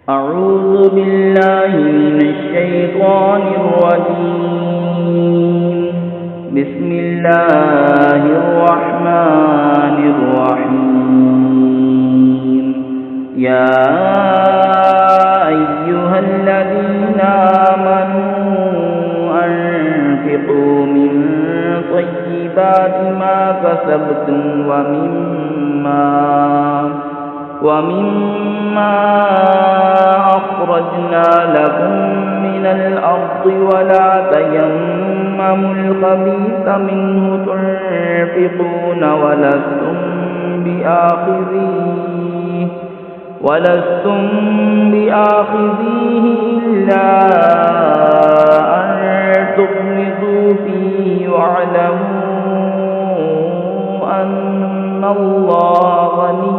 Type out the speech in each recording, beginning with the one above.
أعوذ بالله من الشيطان الرجيم. بسم الله الرحمن الرحيم. يا أيها الذين آمنوا أنفقوا من طيبات ما كسبتم ومما أخرجنا لكم من الأرض ولا تيمموا الخبيث منه تنفقون ولستم بآخذيه إلا أن تغمضوا فيه واعلموا أن الله غني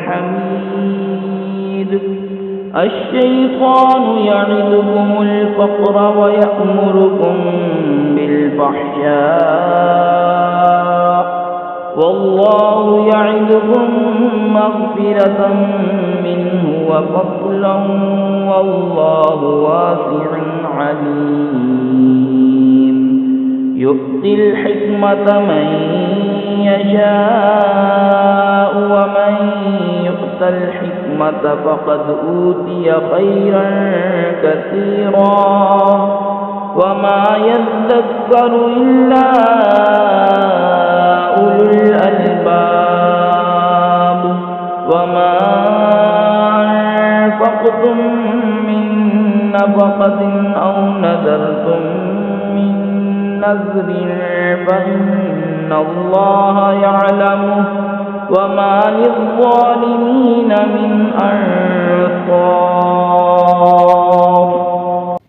حميد. الشيطان يعدكم الفقر ويأمركم بالفحشاء والله يعدكم مغفرة منه وفضلا والله واسع عليم. يؤتي الحكمة من يشاء ومن يؤت الحكمة فقد أوتي خيرا كثيرا وما يذكر إلا أولو الألباب. وما أنفقتم من نفقة أو نذرتم من نذر فإن الله يعلمه وما للظالمين من أنصار.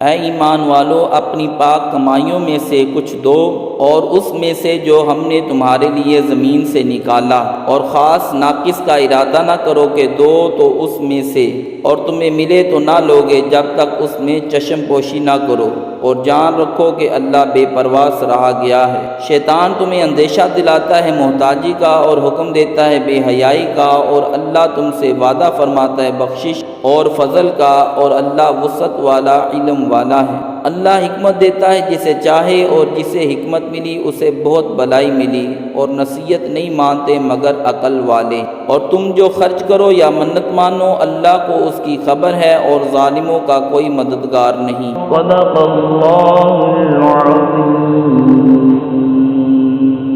ऐ ईमान वालो, अपनी पाक कमाइयों में से कुछ दो और उसमें से जो हमने तुम्हारे लिए ज़मीन से निकाला, और ख़ास नाकिस का इरादा न करो कि दो तो उसमें से और तुम्हें मिले तो ना लोगे जब तक उसमें चश्म पोशी ना करो, और जान रखो कि अल्लाह बेपरवाह रहा गया है। शैतान तुम्हें अंदेशा दिलाता है मोहताजी का और हुक्म देता है बेहयाई का, और अल्लाह तुमसे वादा फरमाता है बख्शिश और फजल का, और अल्लाह वसअत वाला इल्म वाला है। अल्लाह हिकमत देता है जिसे चाहे, और जिसे हिकमत मिली उसे बहुत भलाई मिली, और नसीहत नहीं मानते मगर अकल वाले। और तुम जो खर्च करो या मन्नत मानो, अल्लाह को उसकी खबर है और जालिमों का कोई मददगार नहीं। सदक़ल्लाहुल अज़ीम।